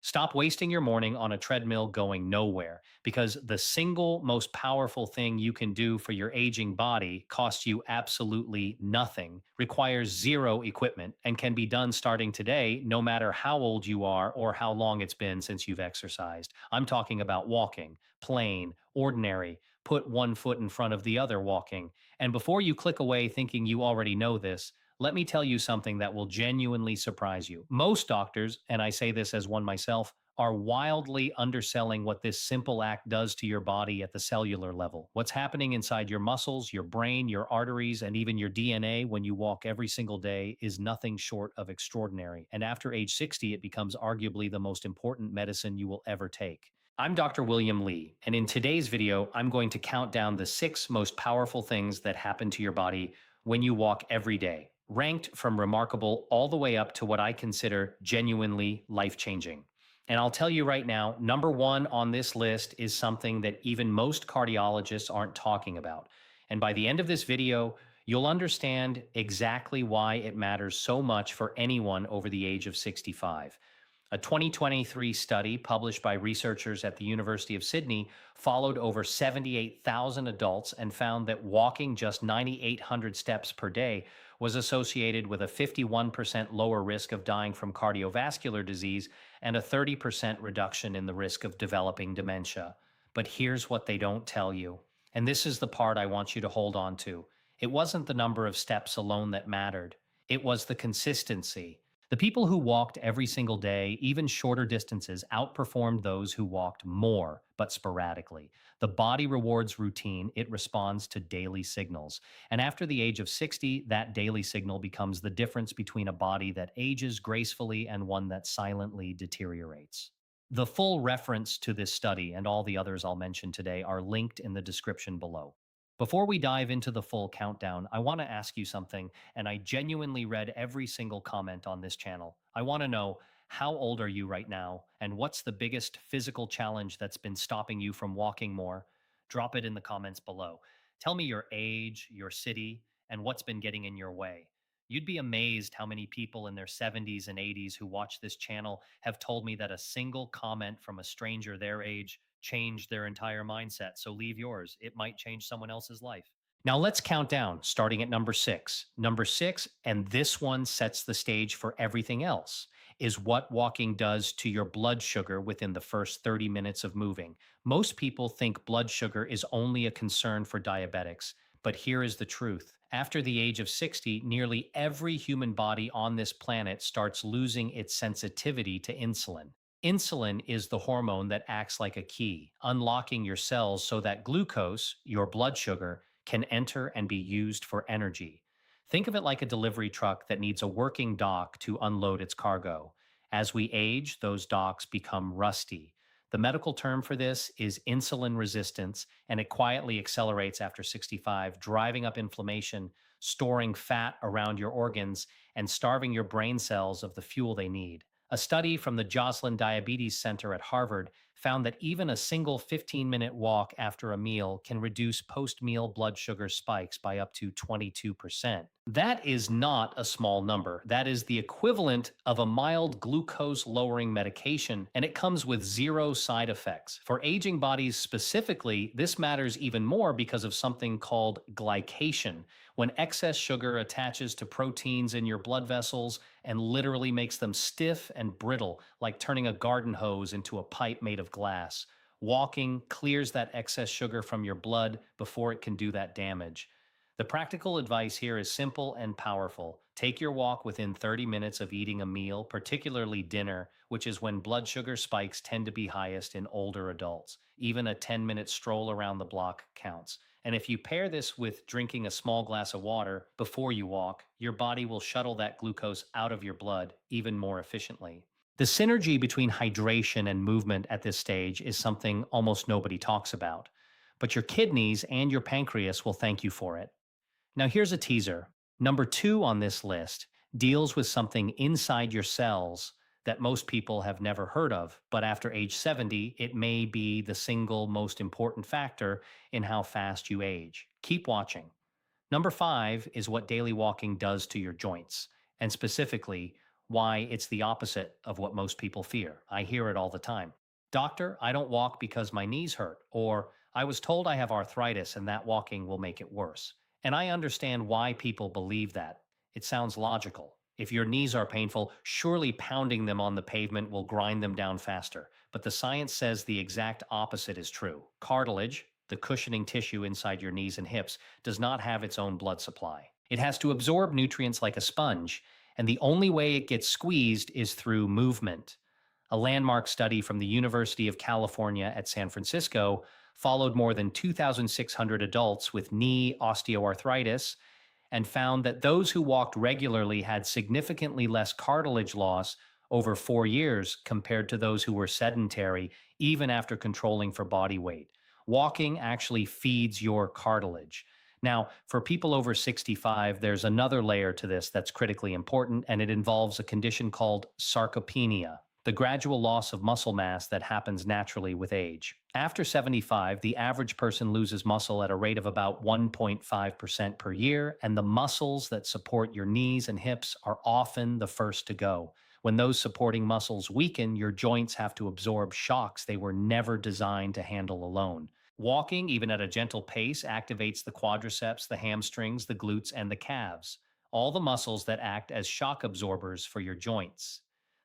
Stop wasting your morning on a treadmill going nowhere because the single most powerful thing you can do for your aging body costs you absolutely nothing, requires zero equipment, and can be done starting today, no matter how old you are or how long it's been since you've exercised. I'm talking about walking, plain, ordinary, put one foot in front of the other walking. And before you click away thinking you already know this, let me tell you something that will genuinely surprise you. Most doctors, and I say this as one myself, are wildly underselling what this simple act does to your body at the cellular level. What's happening inside your muscles, your brain, your arteries, and even your DNA when you walk every single day is nothing short of extraordinary. And after age 60, it becomes arguably the most important medicine you will ever take. I'm Dr. William Lee, and in today's video, I'm going to count down the 6 most powerful things that happen to your body when you walk every day, ranked from remarkable all the way up to what I consider genuinely life changing. And I'll tell you right now, number one on this list is something that even most cardiologists aren't talking about. And by the end of this video, you'll understand exactly why it matters so much for anyone over the age of 65. A 2023 study published by researchers at the University of Sydney followed over 78,000 adults and found that walking just 9,800 steps per day was associated with a 51% lower risk of dying from cardiovascular disease and a 30% reduction in the risk of developing dementia. But here's what they don't tell you. And this is the part I want you to hold on to. It wasn't the number of steps alone that mattered, it was the consistency. The people who walked every single day, even shorter distances, outperformed those who walked more, but sporadically. The body rewards routine, it responds to daily signals. And after the age of 60, that daily signal becomes the difference between a body that ages gracefully and one that silently deteriorates. The full reference to this study and all the others I'll mention today are linked in the description below. Before we dive into the full countdown, I want to ask you something, and I genuinely read every single comment on this channel. I want to know, how old are you right now, and what's the biggest physical challenge that's been stopping you from walking more? Drop it in the comments below. Tell me your age, your city, and what's been getting in your way. You'd be amazed how many people in their 70s and 80s who watch this channel have told me that a single comment from a stranger their age changed their entire mindset. So leave yours. It might change someone else's life. Now let's count down, starting at number 6. Number 6, and this one sets the stage for everything else, is what walking does to your blood sugar within the first 30 minutes of moving. Most people think blood sugar is only a concern for diabetics, but here is the truth. After the age of 60, nearly every human body on this planet starts losing its sensitivity to insulin. Insulin is the hormone that acts like a key, unlocking your cells so that glucose, your blood sugar, can enter and be used for energy. Think of it like a delivery truck that needs a working dock to unload its cargo. As we age, those docks become rusty. The medical term for this is insulin resistance, and it quietly accelerates after 65, driving up inflammation, storing fat around your organs, and starving your brain cells of the fuel they need. A study from the Joslin Diabetes Center at Harvard found that even a single 15-minute walk after a meal can reduce post-meal blood sugar spikes by up to 22%. That is not a small number. That is the equivalent of a mild glucose-lowering medication, and it comes with zero side effects. For aging bodies specifically, this matters even more because of something called glycation. When excess sugar attaches to proteins in your blood vessels and literally makes them stiff and brittle, like turning a garden hose into a pipe made of glass. Walking clears that excess sugar from your blood before it can do that damage. The practical advice here is simple and powerful. Take your walk within 30 minutes of eating a meal, particularly dinner, which is when blood sugar spikes tend to be highest in older adults. Even a 10-minute stroll around the block counts. And if you pair this with drinking a small glass of water before you walk, your body will shuttle that glucose out of your blood even more efficiently. The synergy between hydration and movement at this stage is something almost nobody talks about, but your kidneys and your pancreas will thank you for it. Now, here's a teaser. Number 2 on this list deals with something inside your cells that most people have never heard of, but after age 70, it may be the single most important factor in how fast you age. Keep watching. Number 5 is what daily walking does to your joints, and specifically, why it's the opposite of what most people fear. I hear it all the time. Doctor, I don't walk because my knees hurt, or I was told I have arthritis and that walking will make it worse. And I understand why people believe that. It sounds logical. If your knees are painful, surely pounding them on the pavement will grind them down faster. But the science says the exact opposite is true. Cartilage, the cushioning tissue inside your knees and hips, does not have its own blood supply. It has to absorb nutrients like a sponge, and the only way it gets squeezed is through movement. A landmark study from the University of California at San Francisco followed more than 2,600 adults with knee osteoarthritis and found that those who walked regularly had significantly less cartilage loss over 4 years compared to those who were sedentary, even after controlling for body weight. Walking actually feeds your cartilage. Now, for people over 65, there's another layer to this that's critically important, and it involves a condition called sarcopenia, the gradual loss of muscle mass that happens naturally with age. After 75, the average person loses muscle at a rate of about 1.5% per year, and the muscles that support your knees and hips are often the first to go. When those supporting muscles weaken, your joints have to absorb shocks they were never designed to handle alone. Walking, even at a gentle pace, activates the quadriceps, the hamstrings, the glutes, and the calves, all the muscles that act as shock absorbers for your joints.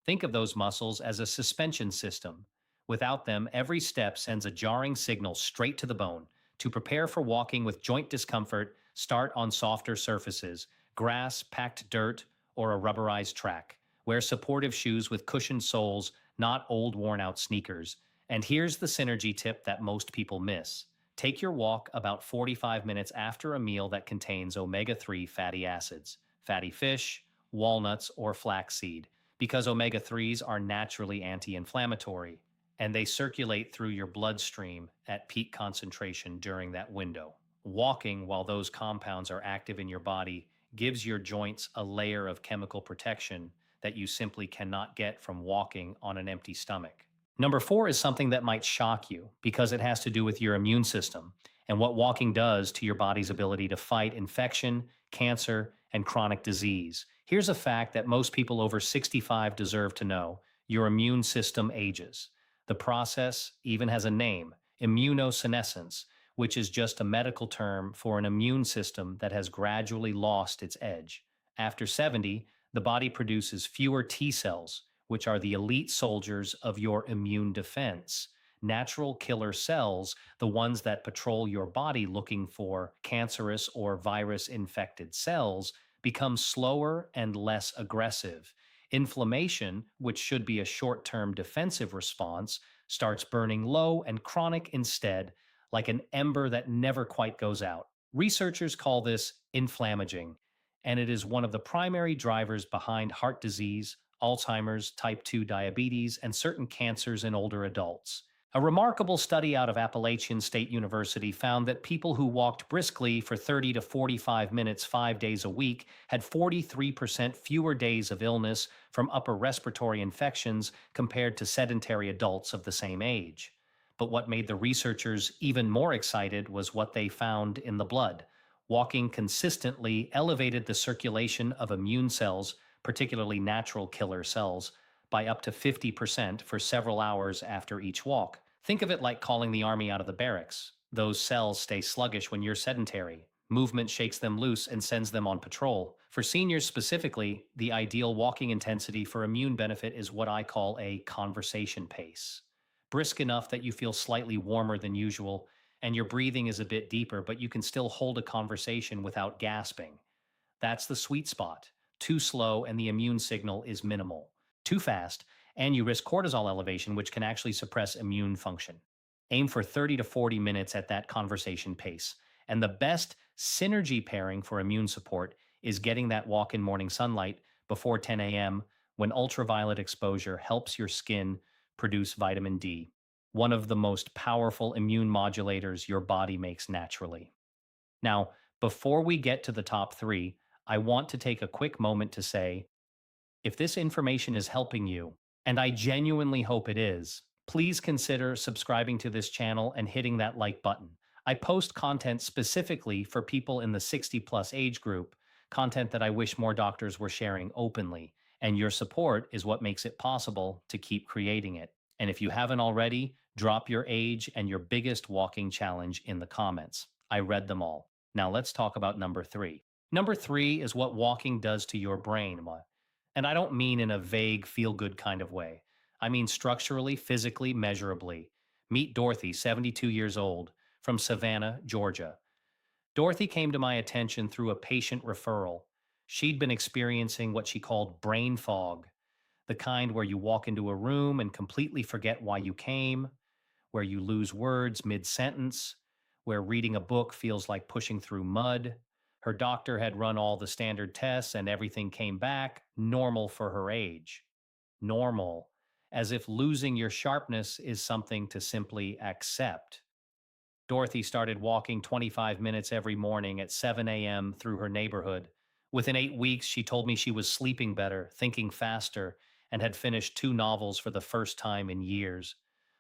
Think of those muscles as a suspension system. Without them, every step sends a jarring signal straight to the bone. To prepare for walking with joint discomfort, start on softer surfaces, grass, packed dirt, or a rubberized track. Wear supportive shoes with cushioned soles, not old worn out sneakers. And here's the synergy tip that most people miss. Take your walk about 45 minutes after a meal that contains omega-3 fatty acids, fatty fish, walnuts, or flaxseed, because omega-3s are naturally anti-inflammatory, and they circulate through your bloodstream at peak concentration during that window. Walking while those compounds are active in your body gives your joints a layer of chemical protection that you simply cannot get from walking on an empty stomach. Number four is something that might shock you because it has to do with your immune system and what walking does to your body's ability to fight infection, cancer, and chronic disease. Here's a fact that most people over 65 deserve to know: your immune system ages. The process even has a name: immunosenescence, which is just a medical term for an immune system that has gradually lost its edge. After 70, the body produces fewer T cells, which are the elite soldiers of your immune defense. Natural killer cells, the ones that patrol your body looking for cancerous or virus infected cells, become slower and less aggressive. Inflammation, which should be a short term defensive response, starts burning low and chronic instead, like an ember that never quite goes out. Researchers call this inflammaging, and it is one of the primary drivers behind heart disease, Alzheimer's, type 2 diabetes, and certain cancers in older adults. A remarkable study out of Appalachian State University found that people who walked briskly for 30 to 45 minutes 5 days a week had 43% fewer days of illness from upper respiratory infections compared to sedentary adults of the same age. But what made the researchers even more excited was what they found in the blood. Walking consistently elevated the circulation of immune cells, particularly natural killer cells, by up to 50% for several hours after each walk. Think of it like calling the army out of the barracks. Those cells stay sluggish when you're sedentary. Movement shakes them loose and sends them on patrol. For seniors specifically, the ideal walking intensity for immune benefit is what I call a conversation pace. Brisk enough that you feel slightly warmer than usual and your breathing is a bit deeper, but you can still hold a conversation without gasping. That's the sweet spot. Too slow and the immune signal is minimal. Too fast, and you risk cortisol elevation, which can actually suppress immune function. Aim for 30 to 40 minutes at that conversation pace. And the best synergy pairing for immune support is getting that walk in morning sunlight before 10 a.m. when ultraviolet exposure helps your skin produce vitamin D, one of the most powerful immune modulators your body makes naturally. Now, before we get to the top three, I want to take a quick moment to say, if this information is helping you, and I genuinely hope it is, please consider subscribing to this channel and hitting that like button. I post content specifically for people in the 60 plus age group, content that I wish more doctors were sharing openly. And your support is what makes it possible to keep creating it. And if you haven't already, drop your age and your biggest walking challenge in the comments. I read them all. Now let's talk about number three. Number three is what walking does to your brain. And I don't mean in a vague, feel good kind of way. I mean structurally, physically, measurably. Meet Dorothy, 72 years old, from Savannah, Georgia. Dorothy came to my attention through a patient referral. She'd been experiencing what she called brain fog, the kind where you walk into a room and completely forget why you came, where you lose words mid sentence, where reading a book feels like pushing through mud. Her doctor had run all the standard tests and everything came back normal for her age. Normal, as if losing your sharpness is something to simply accept. Dorothy started walking 25 minutes every morning at 7 a.m. through her neighborhood. Within 8 weeks, she told me she was sleeping better, thinking faster, and had finished two novels for the first time in years.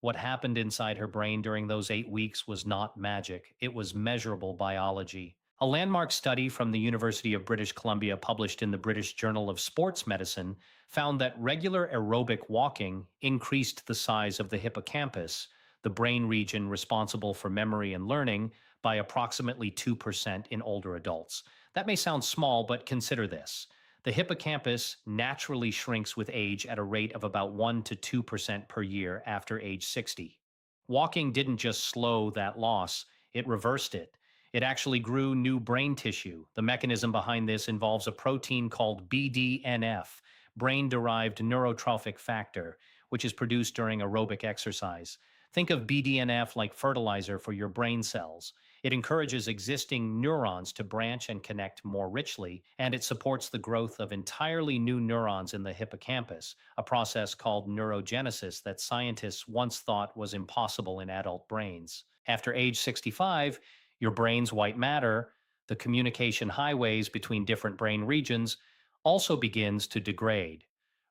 What happened inside her brain during those 8 weeks was not magic, it was measurable biology. A landmark study from the University of British Columbia, published in the British Journal of Sports Medicine, found that regular aerobic walking increased the size of the hippocampus, the brain region responsible for memory and learning, by approximately 2% in older adults. That may sound small, but consider this. The hippocampus naturally shrinks with age at a rate of about 1 to 2% per year after age 60. Walking didn't just slow that loss, it reversed it. It actually grew new brain tissue. The mechanism behind this involves a protein called BDNF, brain derived neurotrophic factor, which is produced during aerobic exercise. Think of BDNF like fertilizer for your brain cells. It encourages existing neurons to branch and connect more richly, and it supports the growth of entirely new neurons in the hippocampus, a process called neurogenesis that scientists once thought was impossible in adult brains. After age 65, your brain's white matter, the communication highways between different brain regions, also begins to degrade.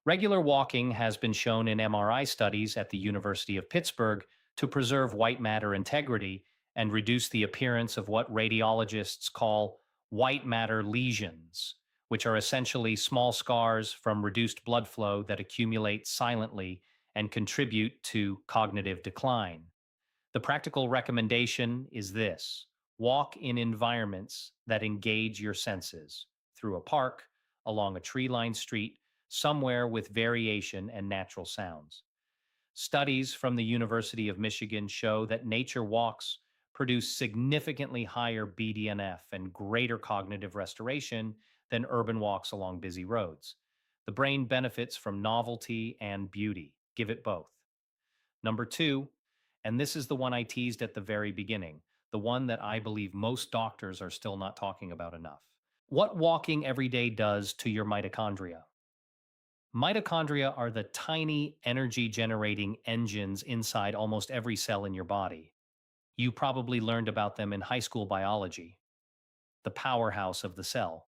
Regular walking has been shown in MRI studies at the University of Pittsburgh to preserve white matter integrity and reduce the appearance of what radiologists call white matter lesions, which are essentially small scars from reduced blood flow that accumulate silently and contribute to cognitive decline. The practical recommendation is this: walk in environments that engage your senses, through a park, along a tree lined street, somewhere with variation and natural sounds. Studies from the University of Michigan show that nature walks produce significantly higher BDNF and greater cognitive restoration than urban walks along busy roads. The brain benefits from novelty and beauty. Give it both. Number two, and this is the one I teased at the very beginning, the one that I believe most doctors are still not talking about enough. What walking every day does to your mitochondria. Mitochondria are the tiny energy generating engines inside almost every cell in your body. You probably learned about them in high school biology, the powerhouse of the cell.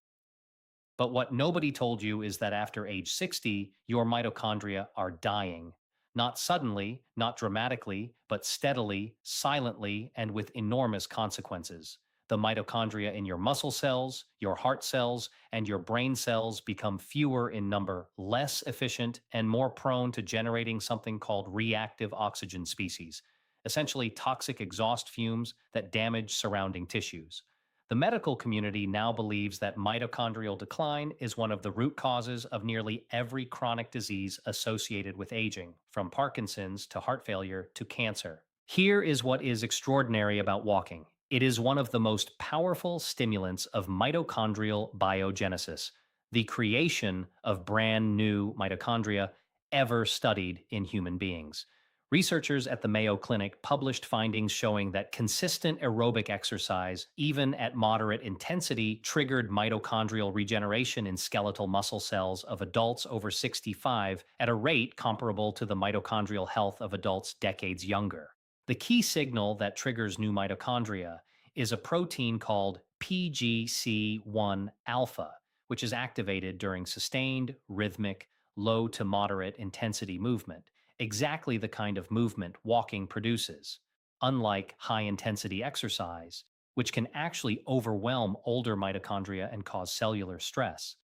But what nobody told you is that after age 60, your mitochondria are dying. Not suddenly, not dramatically, but steadily, silently, and with enormous consequences. The mitochondria in your muscle cells, your heart cells, and your brain cells become fewer in number, less efficient, and more prone to generating something called reactive oxygen species, essentially toxic exhaust fumes that damage surrounding tissues. The medical community now believes that mitochondrial decline is one of the root causes of nearly every chronic disease associated with aging, from Parkinson's to heart failure to cancer. Here is what is extraordinary about walking: it is one of the most powerful stimulants of mitochondrial biogenesis, the creation of brand new mitochondria ever studied in human beings. Researchers at the Mayo Clinic published findings showing that consistent aerobic exercise, even at moderate intensity, triggered mitochondrial regeneration in skeletal muscle cells of adults over 65 at a rate comparable to the mitochondrial health of adults decades younger. The key signal that triggers new mitochondria is a protein called PGC1 alpha, which is activated during sustained, rhythmic, low to moderate intensity movement, exactly the kind of movement walking produces, unlike high intensity exercise, which can actually overwhelm older mitochondria and cause cellular stress.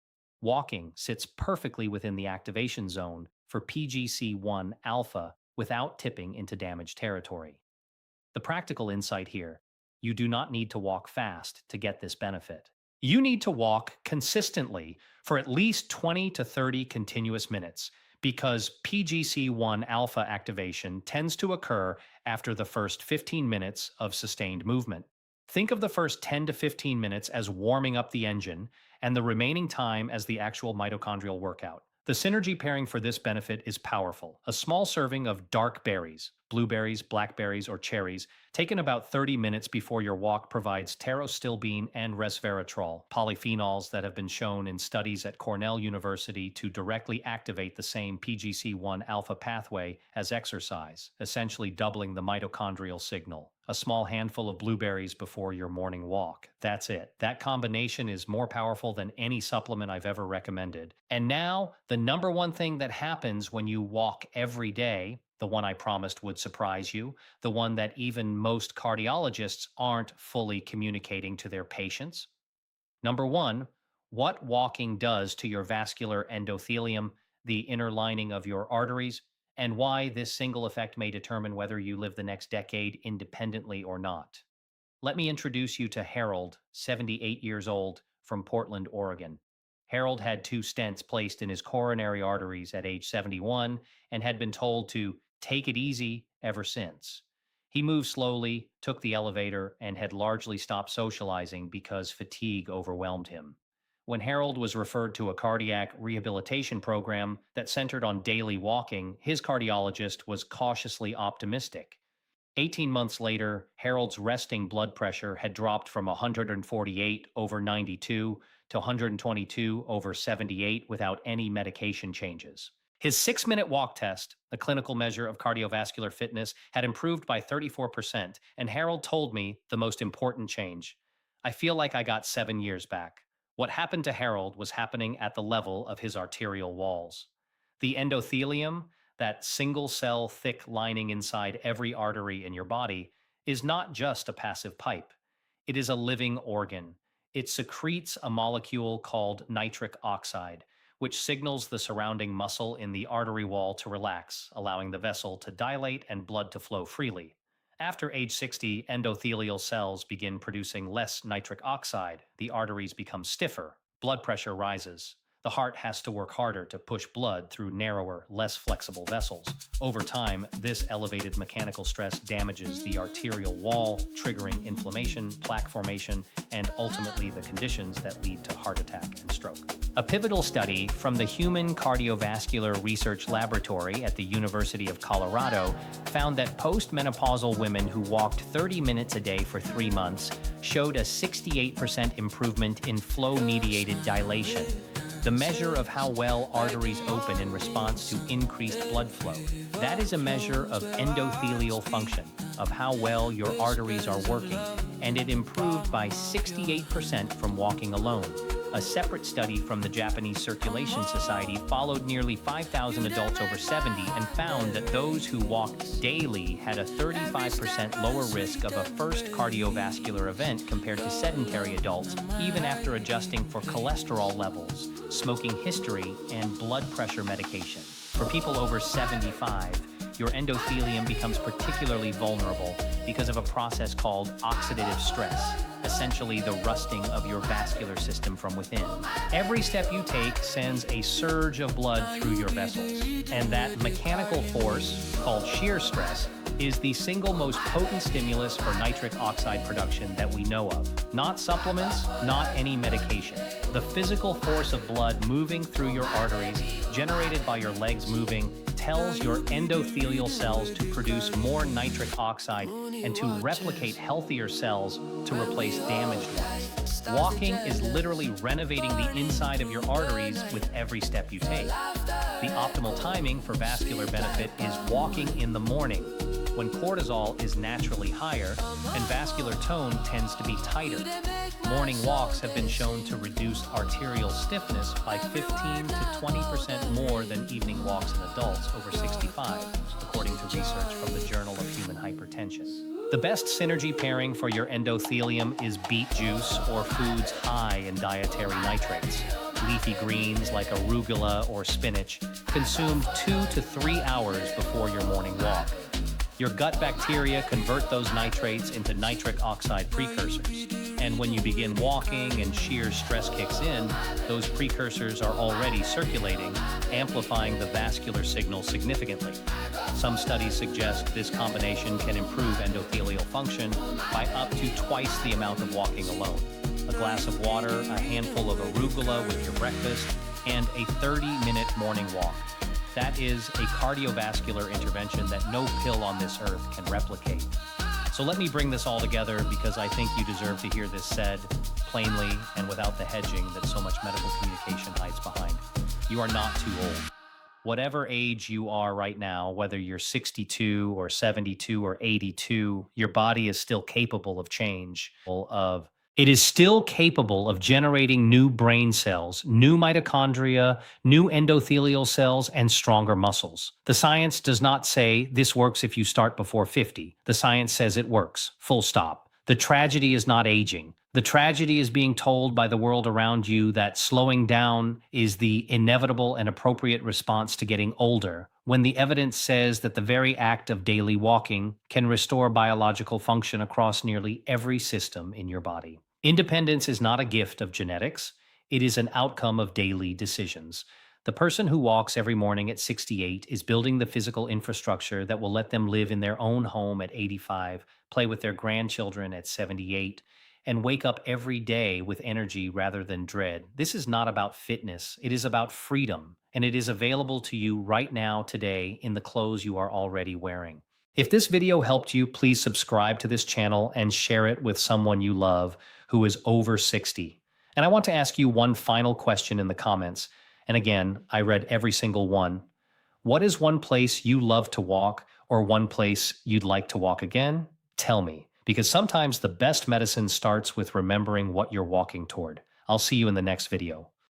Walking sits perfectly within the activation zone for PGC1 alpha without tipping into damaged territory. The practical insight here: you do not need to walk fast to get this benefit. You need to walk consistently for at least 20 to 30 continuous minutes because PGC1 alpha activation tends to occur after the first 15 minutes of sustained movement. Think of the first 10 to 15 minutes as warming up the engine and the remaining time as the actual mitochondrial workout. The synergy pairing for this benefit is powerful. A small serving of dark berries, blueberries, blackberries, or cherries, taken about 30 minutes before your walk provides pterostilbene and resveratrol, polyphenols that have been shown in studies at Cornell University to directly activate the same PGC1 alpha pathway as exercise, essentially doubling the mitochondrial signal. A small handful of blueberries before your morning walk. That's it. That combination is more powerful than any supplement I've ever recommended. And now, the number one thing that happens when you walk every day, the one I promised would surprise you, the one that even most cardiologists aren't fully communicating to their patients. Number one, what walking does to your vascular endothelium, the inner lining of your arteries, and why this single effect may determine whether you live the next decade independently or not. Let me introduce you to Harold, 78 years old, from Portland, Oregon. Harold had two stents placed in his coronary arteries at age 71 and had been told to take it easy ever since. He moved slowly, took the elevator, and had largely stopped socializing because fatigue overwhelmed him. When Harold was referred to a cardiac rehabilitation program that centered on daily walking, his cardiologist was cautiously optimistic. 18 months later, Harold's resting blood pressure had dropped from 148 over 92 to 122 over 78 without any medication changes. His 6-minute walk test, a clinical measure of cardiovascular fitness, had improved by 34%, and Harold told me the most important change. I feel like I got 7 years back. What happened to Harold was happening at the level of his arterial walls. The endothelium, that single cell thick lining inside every artery in your body, is not just a passive pipe. It is a living organ. It secretes a molecule called nitric oxide, which signals the surrounding muscle in the artery wall to relax, allowing the vessel to dilate and blood to flow freely. After age 60, endothelial cells begin producing less nitric oxide, the arteries become stiffer, blood pressure rises. The heart has to work harder to push blood through narrower, less flexible vessels. Over time, this elevated mechanical stress damages the arterial wall, triggering inflammation, plaque formation, and ultimately the conditions that lead to heart attack and stroke. A pivotal study from the Human Cardiovascular Research Laboratory at the University of Colorado found that postmenopausal women who walked 30 minutes a day for 3 months showed a 68% improvement in flow-mediated dilation, the measure of how well arteries open in response to increased blood flow. That is a measure of endothelial function, of how well your arteries are working, and it improved by 68% from walking alone. A separate study from the Japanese Circulation Society followed nearly 5,000 adults over 70 and found that those who walked daily had a 35% lower risk of a first cardiovascular event compared to sedentary adults, even after adjusting for cholesterol levels, smoking history, and blood pressure medication. For people over 75, your endothelium becomes particularly vulnerable because of a process called oxidative stress, essentially the rusting of your vascular system from within. Every step you take sends a surge of blood through your vessels, and that mechanical force, called shear stress, is the single most potent stimulus for nitric oxide production that we know of. Not supplements, not any medication. The physical force of blood moving through your arteries, generated by your legs moving, tells your endothelial cells to produce more nitric oxide and to replicate healthier cells to replace damaged ones. Walking is literally renovating the inside of your arteries with every step you take. The optimal timing for vascular benefit is walking in the morning, when cortisol is naturally higher and vascular tone tends to be tighter. Morning walks have been shown to reduce arterial stiffness by 15 to 20% more than evening walks in adults over 65, according to research from the Journal of Human Hypertension. The best synergy pairing for your endothelium is beet juice or foods high in dietary nitrates. leafy greens like arugula or spinach consumed 2 to 3 hours before your morning walk. Your gut bacteria convert those nitrates into nitric oxide precursors. And when you begin walking and sheer stress kicks in, those precursors are already circulating, amplifying the vascular signal significantly. Some studies suggest this combination can improve endothelial function by up to twice the amount of walking alone. A glass of water, a handful of arugula with your breakfast, and a 30-minute morning walk. That is a cardiovascular intervention that no pill on this earth can replicate. So let me bring this all together because I think you deserve to hear this said plainly and without the hedging that so much medical communication hides behind. You are not too old. Whatever age you are right now, whether you're 62 or 72 or 82, your body is still capable of change, it is still capable of generating new brain cells, new mitochondria, new endothelial cells, and stronger muscles. The science does not say this works if you start before 50. The science says it works, full stop. The tragedy is not aging. The tragedy is being told by the world around you that slowing down is the inevitable and appropriate response to getting older, when the evidence says that the very act of daily walking can restore biological function across nearly every system in your body. Independence is not a gift of genetics. It is an outcome of daily decisions. The person who walks every morning at 68 is building the physical infrastructure that will let them live in their own home at 85, play with their grandchildren at 78, and wake up every day with energy rather than dread. This is not about fitness. It is about freedom, and it is available to you right now today in the clothes you are already wearing. If this video helped you, please subscribe to this channel and share it with someone you love who is over 60. And I want to ask you one final question in the comments. And again, I read every single one. What is one place you love to walk or one place you'd like to walk again? Tell me, because sometimes the best medicine starts with remembering what you're walking toward. I'll see you in the next video.